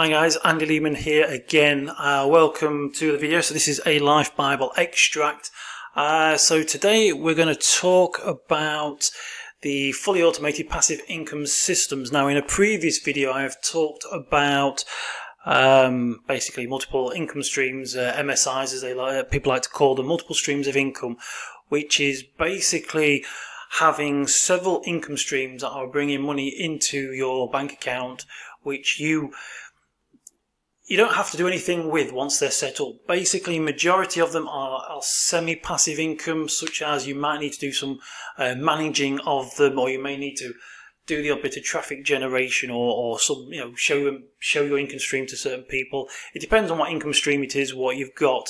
Hi guys, Andy Lehman here again. Welcome to the video. So this is a Life Bible extract. So today we're going to talk about the fully automated passive income systems. Now in a previous video I have talked about basically multiple income streams, MSIs as people like to call them, multiple streams of income, which is basically having several income streams that are bringing money into your bank account, which you don't have to do anything with once they're set up. Basically, majority of them are semi-passive income, such as you might need to do some managing of them, or you may need to do the odd bit of traffic generation, or some, show your income stream to certain people. It depends on what income stream it is, what you've got.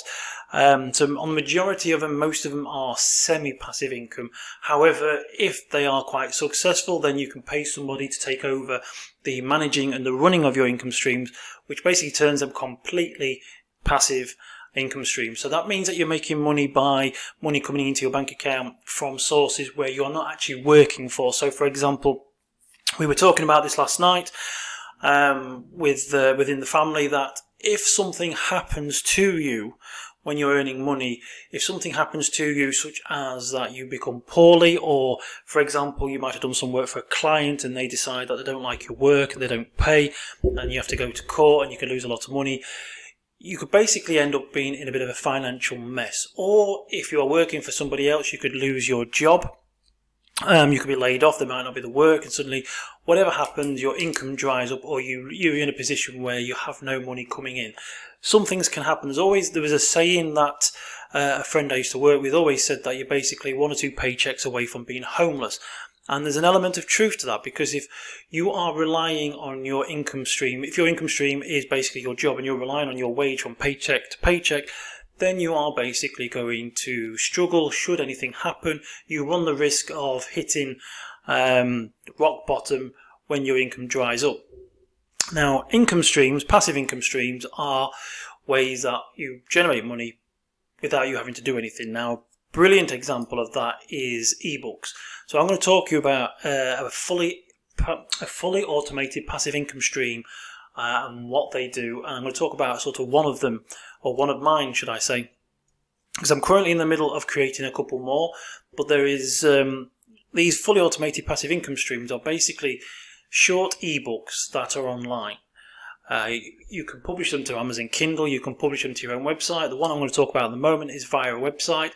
So on the majority of them, most of them are semi-passive income. However, if they are quite successful, then you can pay somebody to take over the managing and the running of your income streams, which basically turns them completely passive income streams. So that means that you're making money by money coming into your bank account from sources where you're not actually working for. So for example, we were talking about this last night within the family, that if something happens to you when you're earning money, if something happens to you such as that you become poorly, or for example you might have done some work for a client and they decide that they don't like your work and they don't pay and you have to go to court and you can lose a lot of money, you could basically end up being in a bit of a financial mess. Or if you are working for somebody else, you could lose your job. You could be laid off, there might not be the work, and suddenly whatever happens, your income dries up, or you're in a position where you have no money coming in. Some things can happen. There was a saying that a friend I used to work with always said that you're basically 1 or 2 paychecks away from being homeless. And there's an element of truth to that, because if you are relying on your income stream, if your income stream is basically your job and you're relying on your wage from paycheck to paycheck, then you are basically going to struggle should anything happen. You run the risk of hitting rock bottom when your income dries up. Now, income streams, passive income streams, are ways that you generate money without you having to do anything. Now, brilliant example of that is ebooks. So I'm going to talk to you about a fully automated passive income stream and what they do. And I'm going to talk about sort of one of them, or one of mine, should I say, because I'm currently in the middle of creating a couple more. But there is these fully automated passive income streams are basically short ebooks that are online. You can publish them to Amazon Kindle, you can publish them to your own website. The one I'm going to talk about at the moment is via a website.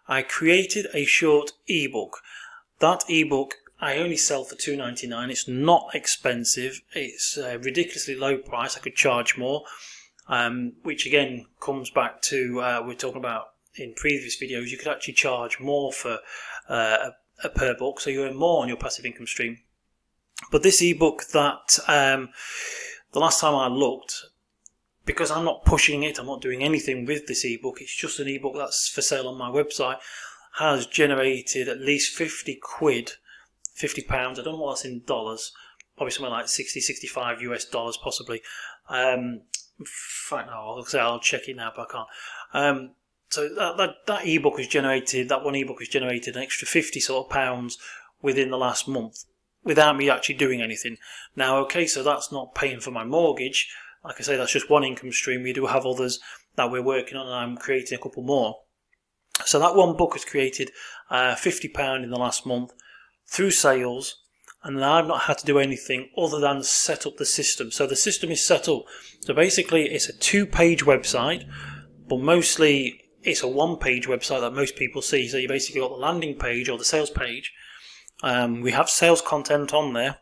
I created a short ebook. That ebook I only sell for $2.99. It's not expensive. It's a ridiculously low price. I could charge more, which again comes back to we're talking about in previous videos. You could actually charge more for per book, so you earn more on your passive income stream. But this ebook, that the last time I looked, because I'm not pushing it, I'm not doing anything with this ebook, it's just an ebook that's for sale on my website, has generated at least 50 quid, £50, I don't know what that's in dollars, probably something like 60, 65 US dollars possibly. In fact, no, I'll check it now, but I can't. So that ebook has generated, that one ebook has generated an extra 50 sort of pounds within the last month, without me actually doing anything. Now, okay, so that's not paying for my mortgage. Like I say, that's just one income stream. We do have others that we're working on, and I'm creating a couple more. So that one book has created £50 in the last month through sales, and I've not had to do anything other than set up the system. So the system is set up. So basically it's a 2-page website, but mostly it's a 1-page website that most people see. So you basically got the landing page or the sales page. We have sales content on there,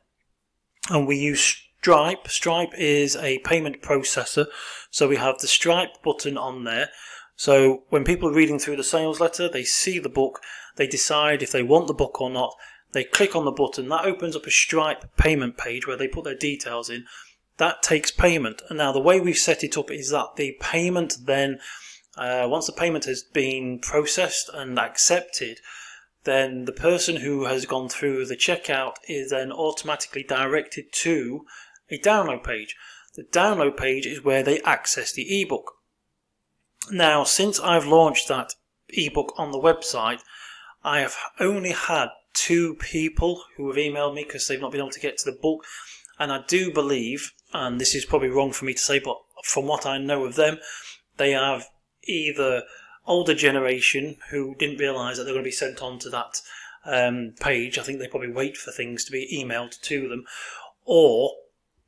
and we use Stripe. Stripe is a payment processor, so we have the Stripe button on there. So when people are reading through the sales letter, they see the book, they decide if they want the book or not, they click on the button, that opens up a Stripe payment page where they put their details in. That takes payment, and now the way we've set it up is that the payment then, once the payment has been processed and accepted, then the person who has gone through the checkout is then automatically directed to a download page. The download page is where they access the ebook. Now, since I've launched that ebook on the website, I have only had 2 people who have emailed me because they've not been able to get to the book, and I do believe and this is probably wrong for me to say, but from what I know of them, they have either older generation who didn't realise that they're going to be sent on to that page. I think they probably wait for things to be emailed to them, or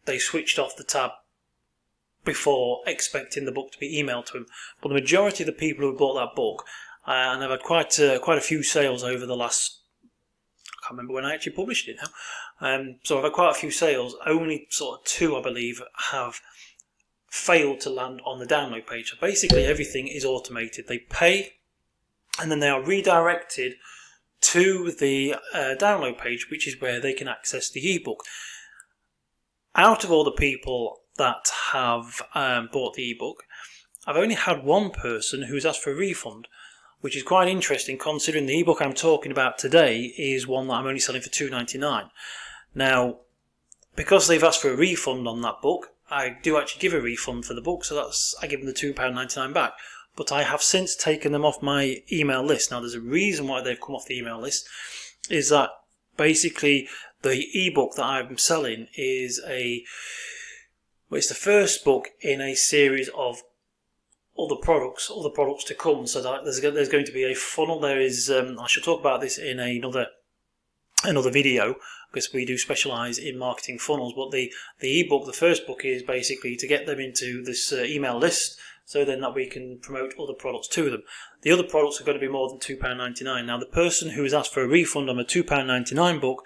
they switched off the tab before expecting the book to be emailed to them. But the majority of the people who bought that book, and I've had quite a few sales over the last, I can't remember when I actually published it now, so I've had quite a few sales. Only sort of 2, I believe, have failed to land on the download page. So basically everything is automated. They pay and then they are redirected to the download page, which is where they can access the ebook. Out of all the people that have bought the ebook, I've only had one person who's asked for a refund, which is quite interesting considering the ebook I'm talking about today is one that I'm only selling for $2.99. Now, because they've asked for a refund on that book, I do actually give a refund for the book, so I give them the £2.99 back. But I have since taken them off my email list. Now, there's a reason why they've come off the email list, is that basically the ebook that I'm selling is it's the first book in a series of other products to come. So that there's going to be a funnel. There is I shall talk about this in another video, because we do specialise in marketing funnels. But the ebook, the first book, is basically to get them into this email list, so then that we can promote other products to them. The other products are going to be more than £2.99. Now, the person who has asked for a refund on a £2.99 book,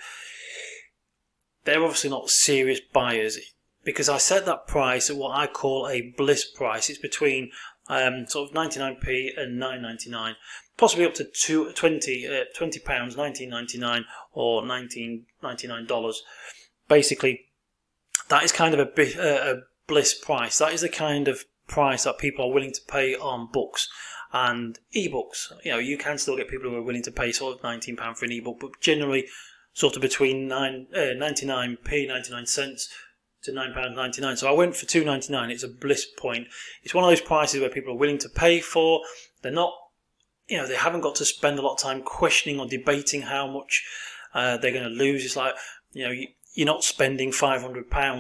they're obviously not serious buyers, because I set that price at what I call a bliss price. It's between sort of 99p and £9.99, possibly up to £20, £19.99 or $19.99. Basically, that is kind of a bliss price. That is the kind of price that people are willing to pay on books and ebooks. You know, you can still get people who are willing to pay sort of £19 for an ebook, but generally sort of between 99p, 99 cents to £9.99. So I went for £2.99. It's a bliss point. It's one of those prices where people are willing to pay for. They're not, they haven't got to spend a lot of time questioning or debating how much they're going to lose. It's like, you're not spending £500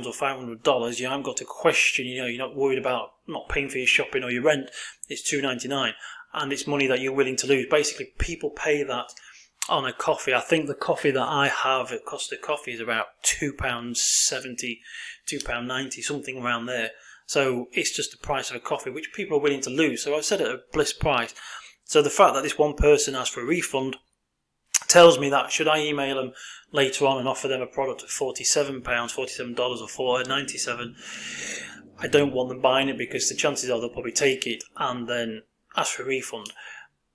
or $500. You haven't got to question. You're not worried about not paying for your shopping or your rent. It's $2.99, and it's money that you're willing to lose. Basically, people pay that on a coffee. I think the coffee that I have, it cost of coffee is about £2.70, £2.90, something around there. So it's just the price of a coffee, which people are willing to lose. So I've set it at a bliss price. So the fact that this one person asked for a refund tells me that should I email them later on and offer them a product at £47 or $97, I don't want them buying it, because the chances are they'll probably take it and then ask for a refund.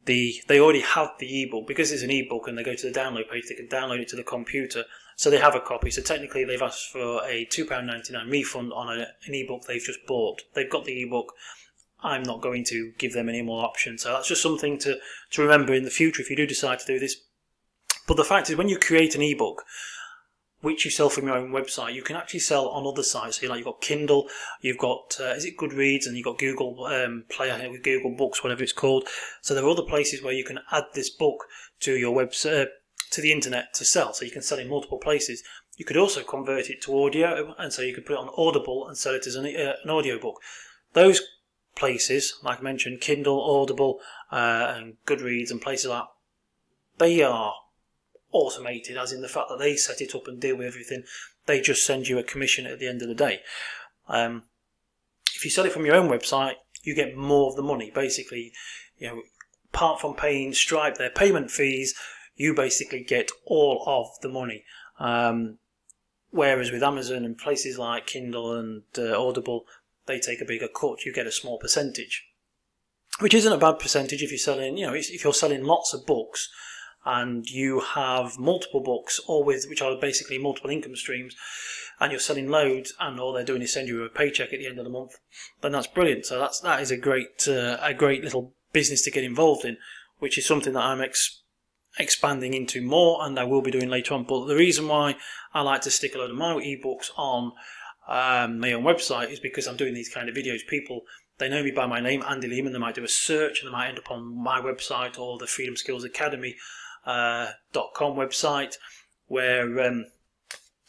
They already have the ebook. Because it's an ebook and they go to the download page, they can download it to the computer, so they have a copy. So technically they've asked for a £2.99 refund on an ebook they've just bought. They've got the ebook. I'm not going to give them any more options. So that's just something to remember in the future if you do decide to do this. But the fact is, when you create an ebook, which you sell from your own website, you can actually sell on other sites. So you've got Kindle, you've got, is it Goodreads, and you've got Google Play with Google Books, whatever it's called. So there are other places where you can add this book to your website, to the internet to sell. So you can sell in multiple places. You could also convert it to audio, and so you could put it on Audible and sell it as an audio book. Those places, like I mentioned, Kindle, Audible, and Goodreads and places like that, they are automated, as in the fact that they set it up and deal with everything. They just send you a commission at the end of the day. If you sell it from your own website, you get more of the money. Basically, apart from paying Stripe their payment fees, you basically get all of the money. Whereas with Amazon and places like Kindle and Audible, they take a bigger cut. You get a small percentage, which isn't a bad percentage if you're selling. If you're selling lots of books, and you have multiple books, which are basically multiple income streams, and you're selling loads, and all they're doing is send you a paycheck at the end of the month, then that's brilliant. So that is a great little business to get involved in, which is something that I'm expanding into more, and I will be doing later on. But the reason why I like to stick a load of my ebooks on my own website is because I'm doing these kind of videos. People, they know me by my name, Andy Lehman. They might do a search and they might end up on my website or the Freedom Skills Academy .com website, where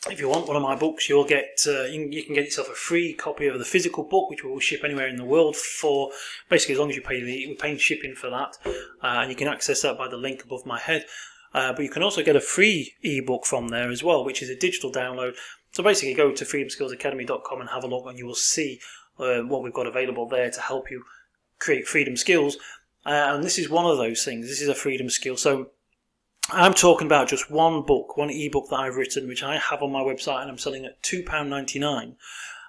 if you want one of my books, you'll get you can get yourself a free copy of the physical book, which we will ship anywhere in the world for basically as long as you pay we're paying shipping for that, and you can access that by the link above my head. But you can also get a free ebook from there as well, which is a digital download. So basically, go to freedomskillsacademy.com and have a look, and you will see what we've got available there to help you create freedom skills. And this is one of those things. This is a freedom skill. So I'm talking about just one book, one ebook that I've written, which I have on my website, and I'm selling at £2.99.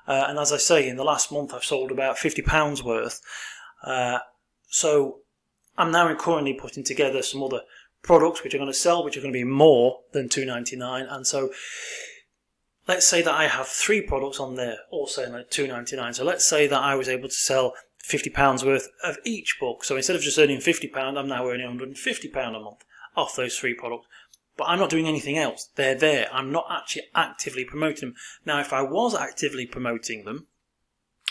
And as I say, in the last month, I've sold about £50 worth. So I'm now currently putting together some other products which are going to sell, which are going to be more than £2.99. And so let's say that I have 3 products on there, all selling at £2.99. So let's say that I was able to sell £50 worth of each book. So instead of just earning £50, I'm now earning £150 a month off those 3 products. But I'm not doing anything else. They're there. I'm not actually actively promoting them. Now, if I was actively promoting them,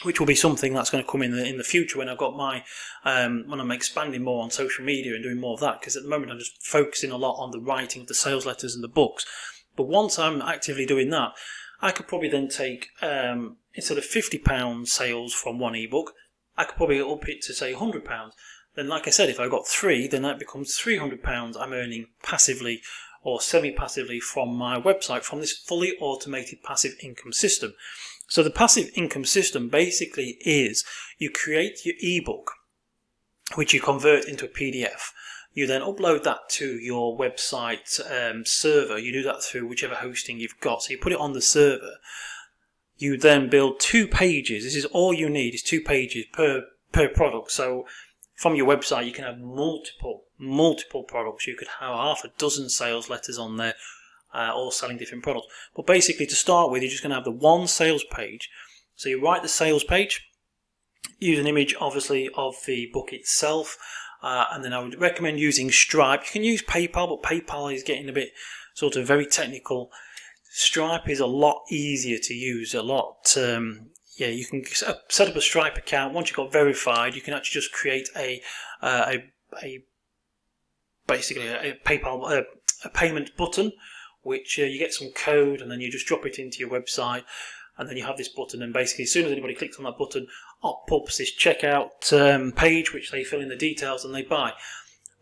which will be something that's going to come in the future when I've got my when I'm expanding more on social media and doing more of that, because at the moment I'm just focusing a lot on the writing of the sales letters and the books. But once I'm actively doing that, I could probably then take instead of £50 sales from one ebook, I could probably up it to say £100. Then, like I said, if I got 3, then that becomes £300 I'm earning passively or semi-passively from my website, from this fully automated passive income system. So the passive income system basically is you create your ebook, which you convert into a PDF. You then upload that to your website server. You do that through whichever hosting you've got. So you put it on the server. You then build 2 pages. This is all you need, is 2 pages per product. So from your website, you can have multiple products. You could have half a dozen sales letters on there, all selling different products. But basically, to start with, you're just going to have the one sales page. So you write the sales page, use an image, obviously, of the book itself, and then I would recommend using Stripe. You can use PayPal, but PayPal is getting a bit sort of very technical. Stripe is a lot easier to use, a lot. Yeah, you can set up a Stripe account. Once you've got verified, you can actually just create basically a PayPal a payment button, which you get some code, and then you just drop it into your website, and then you have this button, and basically as soon as anybody clicks on that button, up pops this checkout page, which they fill in the details and they buy.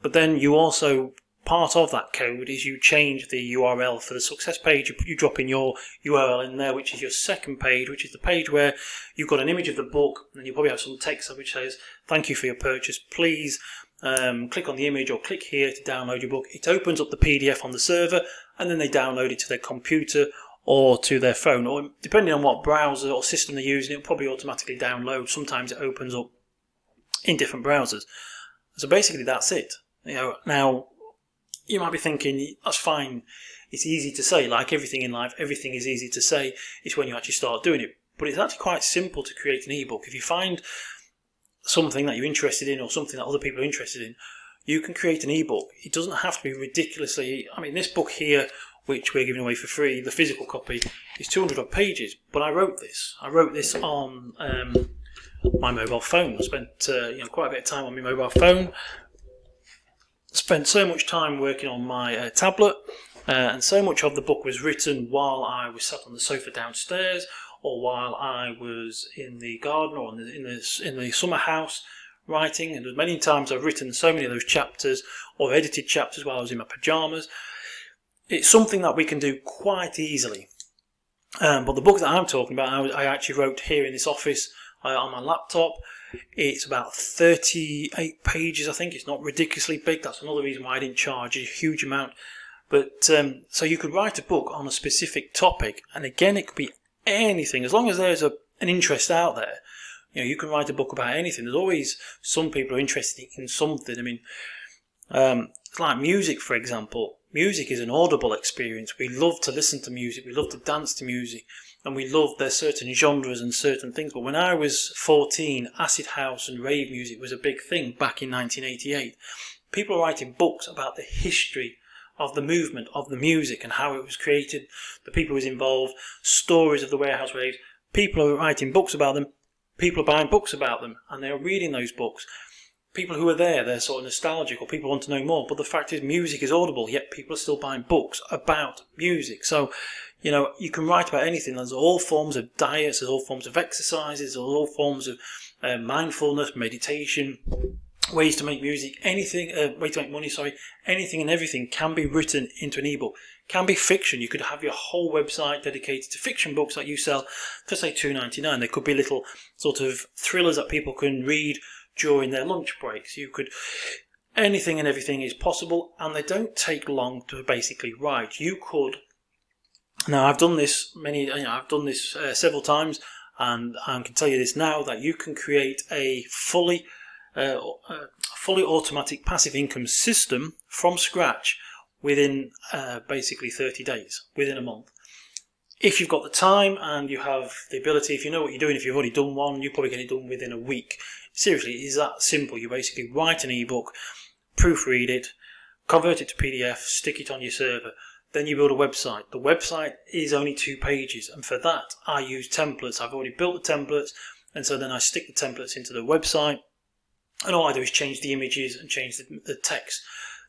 But then you also, part of that code is you change the URL for the success page. You drop in your URL in there, which is your second page, which is the page where you've got an image of the book, and you probably have some text which says, "Thank you for your purchase. Please click on the image or click here to download your book." It opens up the PDF on the server, and then they download it to their computer or to their phone, or depending on what browser or system they're using, it'll probably automatically download. Sometimes it opens up in different browsers. So basically that's it. Now you might be thinking, that's fine, it's easy to say, like everything in life, everything is easy to say. It's when you actually start doing it. But it's actually quite simple to create an ebook. If you find something that you're interested in, or something that other people are interested in, you can create an ebook. It doesn't have to be ridiculously, I mean, this book here, which we're giving away for free, the physical copy, is 200 odd pages. But I wrote this on my mobile phone. I spent quite a bit of time on my mobile phone. Spent so much time working on my tablet, and so much of the book was written while I was sat on the sofa downstairs, or while I was in the garden, or in the summer house writing. And many times I've written so many of those chapters, or edited chapters, while I was in my pajamas. It's something that we can do quite easily. But the book that I'm talking about, I actually wrote here in this office on my laptop. It's about 38 pages, I think. It's not ridiculously big. That's another reason why I didn't charge a huge amount. But so you could write a book on a specific topic, and again, it could be anything. As long as there's an interest out there, you can write a book about anything. There's always some people who are interested in something. I mean, it's like music, for example. Music is an audible experience. We love to listen to music. We love to dance to music. And we love there's certain genres and certain things. But when I was 14, acid house and rave music was a big thing back in 1988. People were writing books about the history of the movement of the music and how it was created, the people who was involved, stories of the warehouse raves. People are writing books about them. People are buying books about them, and they're reading those books. People who are there, they're sort of nostalgic, or people want to know more. But the fact is, music is audible, yet people are still buying books about music. So, You know, you can write about anything. There's all forms of diets, there's all forms of exercises, there's all forms of mindfulness, meditation, ways to make music, anything, way to make money, sorry, anything and everything can be written into an ebook. Can be fiction. You could have your whole website dedicated to fiction books that you sell for, say, $2.99. There could be little sort of thrillers that people can read during their lunch breaks. You could, anything and everything is possible, and they don't take long to basically write. You could, now I've done this several times, and I can tell you this now, that you can create a fully automatic passive income system from scratch within basically 30 days, within a month. If you've got the time and you have the ability, if you know what you're doing, if you've already done one, you probably get it done within a week. Seriously, it is that simple. You basically write an ebook, proofread it, convert it to PDF, stick it on your server, then you build a website. The website is only 2 pages, and for that I use templates. I've already built the templates, and so then I stick the templates into the website, and all I do is change the images and change the text.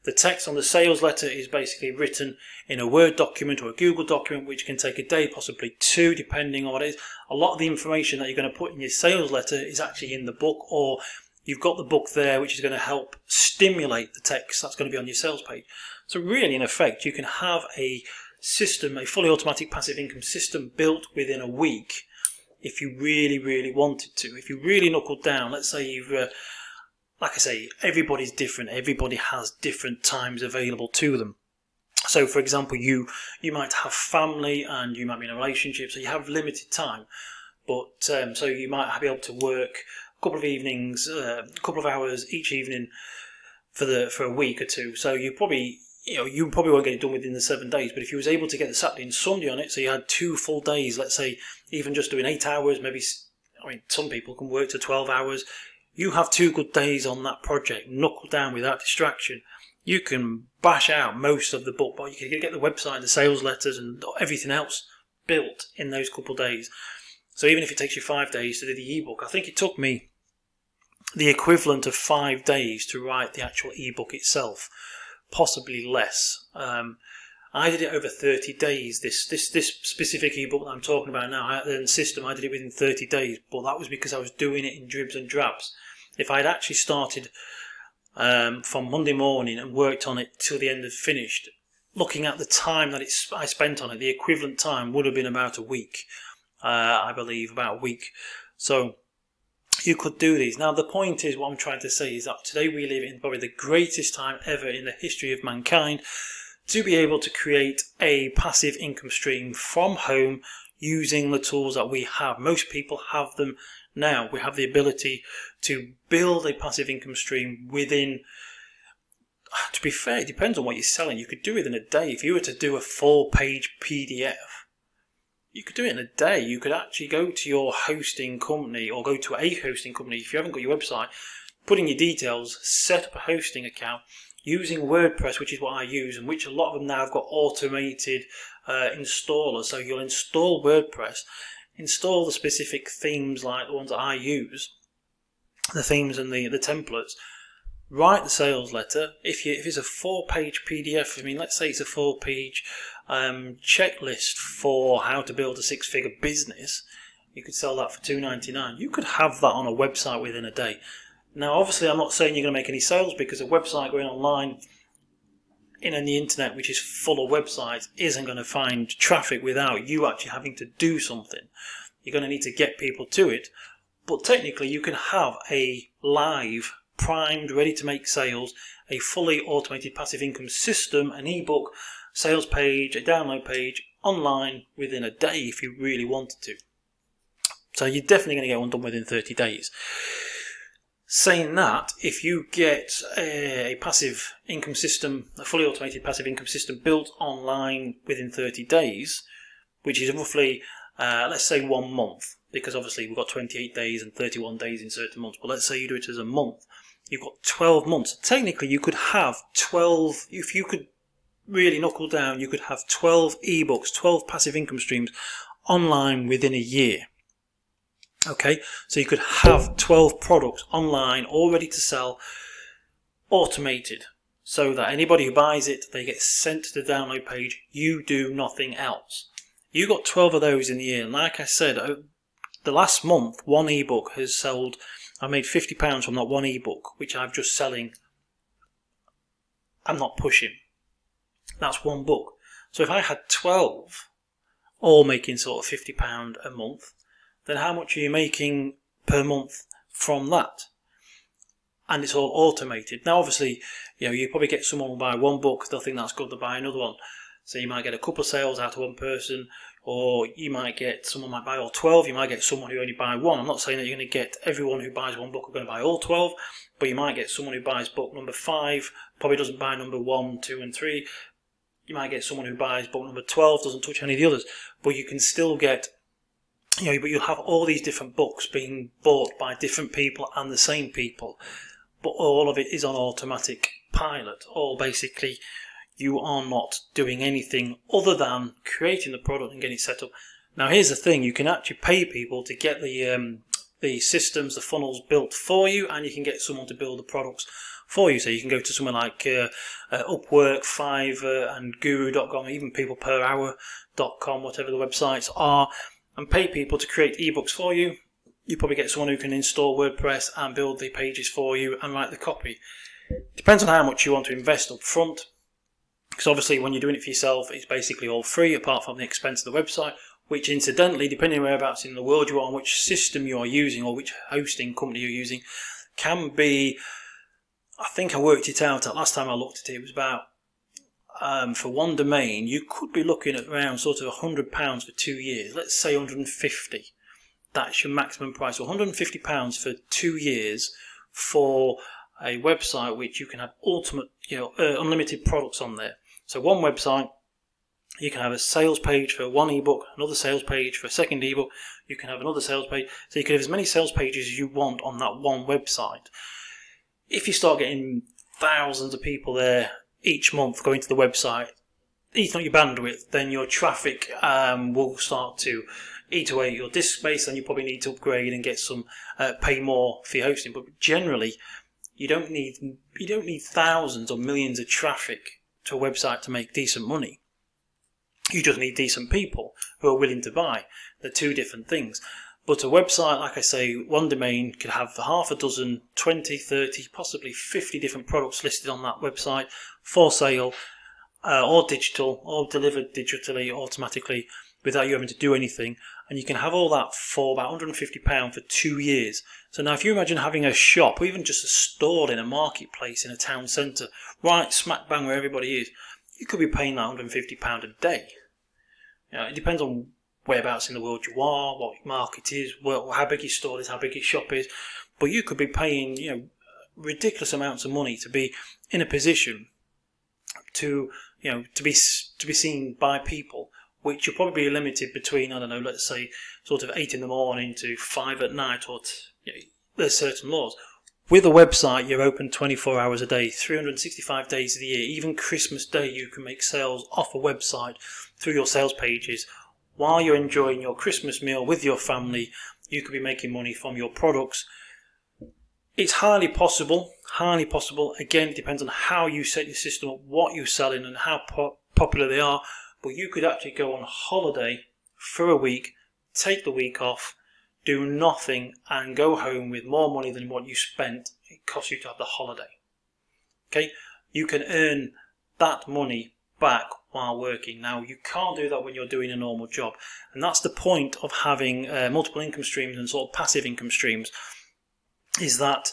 The text on the sales letter is basically written in a Word document or a Google document, which can take a day, possibly 2, depending on what it is. A lot of the information that you're going to put in your sales letter is actually in the book, or you've got the book there, which is going to help stimulate the text that's going to be on your sales page. So really, in effect, you can have a system, a fully automatic passive income system built within a week if you really, really wanted to. If you really knuckled down, let's say you've... like I say, everybody's different. Everybody has different times available to them. So, for example, you might have family and you might be in a relationship, so you have limited time. But so you might be able to work a couple of evenings, a couple of hours each evening for a week or two. So you probably won't get it done within the 7 days. But if you was able to get the Saturday and Sunday on it, so you had 2 full days, let's say, even just doing 8 hours, maybe. I mean, some people can work to 12 hours. You have 2 good days on that project, knuckle down without distraction. You can bash out most of the book, but you can get the website, the sales letters, and everything else built in those couple of days. So even if it takes you 5 days to do the ebook, I think it took me the equivalent of 5 days to write the actual ebook itself, possibly less. I did it over 30 days. This specific ebook that I'm talking about now, the system, I did it within 30 days, but that was because I was doing it in dribs and drabs. If I'd actually started from Monday morning and worked on it till the end of finished, looking at the time that I spent on it, the equivalent time would have been about a week, I believe, about a week. So you could do these. Now the point is, what I'm trying to say is that today we live in probably the greatest time ever in the history of mankind to be able to create a passive income stream from home using the tools that we have. Most people have them now. We have the ability to build a passive income stream within, to be fair, it depends on what you're selling. You could do it in a day. If you were to do a 4-page PDF, you could do it in a day. You could actually go to your hosting company or go to a hosting company. If you haven't got your website, put in your details, set up a hosting account using WordPress, which is what I use, and which a lot of them now have got automated installers. So you'll install WordPress, install the specific themes like the ones that I use, the themes and the templates, write the sales letter. If it's a 4-page PDF, I mean, let's say it's a 4-page checklist for how to build a 6-figure business, you could sell that for $2.99. You could have that on a website within a day. Now, obviously, I'm not saying you're going to make any sales, because a website going online in the internet, which is full of websites, isn't going to find traffic without you actually having to do something. You're going to need to get people to it. But technically, you can have a live, primed, ready to make sales, a fully automated passive income system, an ebook, sales page, a download page, online within a day if you really wanted to. So you're definitely going to get one done within 30 days. Saying that, if you get a passive income system, a fully automated passive income system built online within 30 days, which is roughly, let's say 1 month, because obviously we've got 28 days and 31 days in certain months, but let's say you do it as a month, you've got 12 months. Technically, you could have 12, if you could really knuckle down, you could have 12 ebooks, 12 passive income streams online within a year. Okay, so you could have 12 products online all ready to sell, automated, so that anybody who buys it, they get sent to the download page. You do nothing else. You got 12 of those in the year, and like I said, the last month, one ebook has sold. I made £50 from that one ebook, which I'm just selling. I'm not pushing. That's one book. So if I had 12, all making sort of £50 a month, then how much are you making per month from that? And it's all automated. Now, obviously, you probably get someone who will buy one book, they'll think that's good, they'll buy another one. So you might get a couple of sales out of one person, or you might get someone might buy all 12, you might get someone who only buy one. I'm not saying that you're going to get everyone who buys one book are going to buy all 12, but you might get someone who buys book number 5, probably doesn't buy number 1, 2 and 3. You might get someone who buys book number 12, doesn't touch any of the others, but you can still get, but you'll have all these different books being bought by different people and the same people, but all of it is on automatic pilot, or basically you are not doing anything other than creating the product and getting it set up. Now here's the thing, you can actually pay people to get the systems, the funnels built for you, and you can get someone to build the products for you. So you can go to somewhere like Upwork, Fiverr and Guru.com, even peopleperhour.com, whatever the websites are, and pay people to create ebooks for you. You probably get someone who can install WordPress and build the pages for you and write the copy. Depends on how much you want to invest up front. Because obviously when you're doing it for yourself, it's basically all free apart from the expense of the website, which incidentally, depending on whereabouts in the world you are and which system you are using or which hosting company you're using, can be, I think I worked it out, last time I looked at it, it was about, for one domain, you could be looking at around sort of £100 for 2 years, let's say 150. That's your maximum price, so £150 for 2 years for a website which you can have unlimited products on there. So one website, you can have a sales page for one ebook, another sales page for a second ebook, you can have another sales page, so you can have as many sales pages as you want on that one website. If you start getting thousands of people there each month going to the website, eating up your bandwidth, then your traffic will start to eat away at your disk space, and you probably need to upgrade and get some pay more for your hosting. But generally, you don't need thousands or millions of traffic to a website to make decent money. You just need decent people who are willing to buy. They're two different things. But a website, like I say, one domain could have half a dozen, 20, 30, possibly 50 different products listed on that website for sale, or digital, or delivered digitally, automatically, without you having to do anything. And you can have all that for about £150 for 2 years. So now if you imagine having a shop, or even just a stall in a marketplace in a town centre, right smack bang where everybody is, you could be paying that £150 a day. It depends on whereabouts in the world you are, what your market is, how big your store is, how big your shop is. But you could be paying, ridiculous amounts of money to be in a position to be seen by people, which you're probably limited between, I don't know, let's say sort of 8 in the morning to 5 at night, or there's certain laws. With a website, you're open 24 hours a day, 365 days of the year. Even Christmas Day, you can make sales off a website through your sales pages. While you're enjoying your Christmas meal with your family, you could be making money from your products. It's highly possible. Again, it depends on how you set your system up, what you're selling and how popular they are. But you could actually go on holiday for a week, take the week off, do nothing, and go home with more money than what you spent. It costs you to have the holiday. Okay? You can earn that money back while working. Now, you can't do that when you're doing a normal job. And that's the point of having multiple income streams and sort of passive income streams, is that,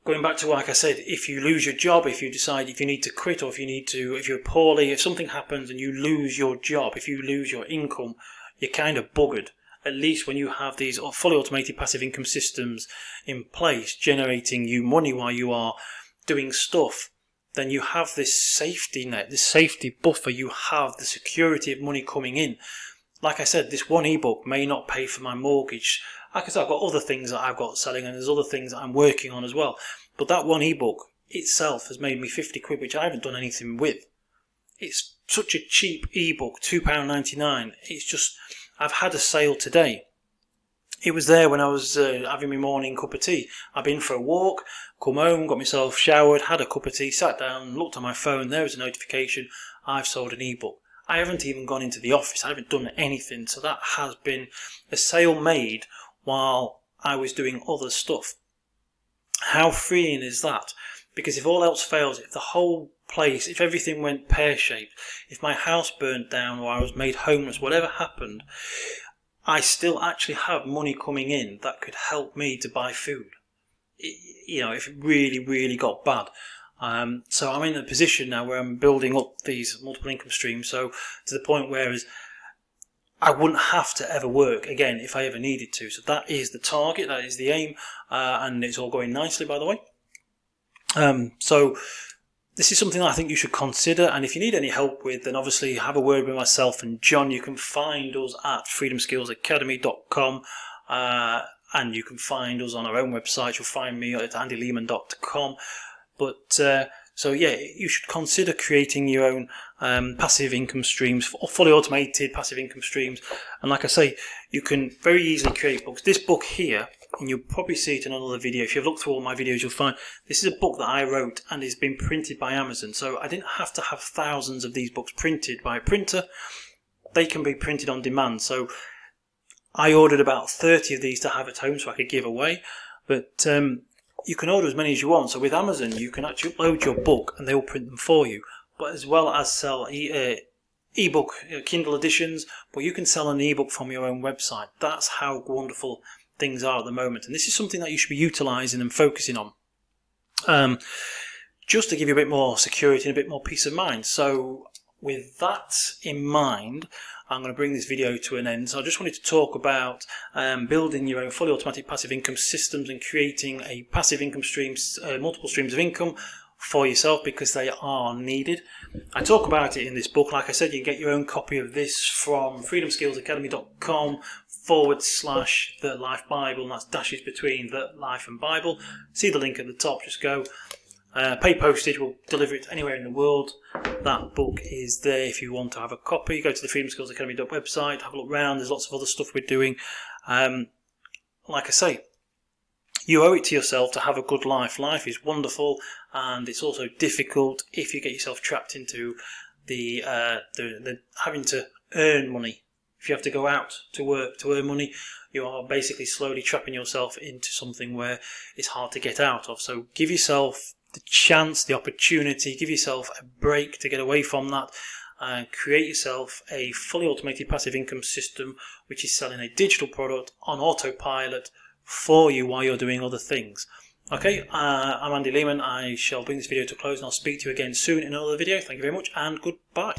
going back to what I said, if you lose your job, if you decide if you need to quit, or if you're poorly, if something happens and you lose your job, if you lose your income, you're kind of buggered. At least when you have these fully automated passive income systems in place, generating you money while you are doing stuff, then you have this safety net, this safety buffer. You have the security of money coming in. Like I said, this one ebook may not pay for my mortgage. Like I said, I've got other things that I've got selling, and there's other things that I'm working on as well. But that one ebook itself has made me 50 quid, which I haven't done anything with. It's such a cheap ebook, £2.99. It's just, I've had a sale today. It was there when I was having my morning cup of tea. I've been for a walk, come home, got myself showered, had a cup of tea, sat down, looked on my phone, there was a notification, I've sold an ebook. I haven't even gone into the office. I haven't done anything. So that has been a sale made while I was doing other stuff. How freeing is that? Because if all else fails, if the whole place, if everything went pear-shaped, if my house burnt down or I was made homeless, whatever happened, I still actually have money coming in that could help me to buy food. You know, if it really, really got bad. So I'm in a position now where I'm building up these multiple income streams, so to the point where I wouldn't have to ever work again if I ever needed to. So that is the target, that is the aim, and it's all going nicely, by the way. So this is something that I think you should consider, and if you need any help with, then obviously have a word with myself and John. You can find us at freedomskillsacademy.com, and you can find us on our own website. You'll find me at andylehman.com. But so yeah, you should consider creating your own passive income streams, or fully automated passive income streams. And like I say, you can very easily create books. This book here, and you'll probably see it in another video. If you've looked through all my videos, you'll find this is a book that I wrote and it's been printed by Amazon. So I didn't have to have thousands of these books printed by a printer. They can be printed on demand. So I ordered about 30 of these to have at home so I could give away. But you can order as many as you want. So with Amazon, you can actually upload your book and they will print them for you. But as well as sell ebook, Kindle editions, but you can sell an ebook from your own website. That's how wonderful things are at the moment. And this is something that you should be utilising and focusing on. Just to give you a bit more security and a bit more peace of mind. So with that in mind, I'm going to bring this video to an end. So I just wanted to talk about building your own fully automatic passive income systems and creating a passive income streams, multiple streams of income for yourself, because they are needed. I talk about it in this book. Like I said, you can get your own copy of this from freedomskillsacademy.com/The Life Bible, and that's dashes between the life and Bible. See the link at the top, just go. Pay postage, we'll deliver it anywhere in the world. That book is there if you want to have a copy. Go to the Freedom Skills Academy website, have a look around. There's lots of other stuff we're doing. Like I say, you owe it to yourself to have a good life. Life is wonderful, and it's also difficult if you get yourself trapped into the having to earn money. If you have to go out to work to earn money, you are basically slowly trapping yourself into something where it's hard to get out of. So give yourself the chance, the opportunity, give yourself a break to get away from that, and create yourself a fully automated passive income system which is selling a digital product on autopilot for you while you're doing other things. Okay, I'm Andy Lehman. I shall bring this video to a close and I'll speak to you again soon in another video. Thank you very much and goodbye.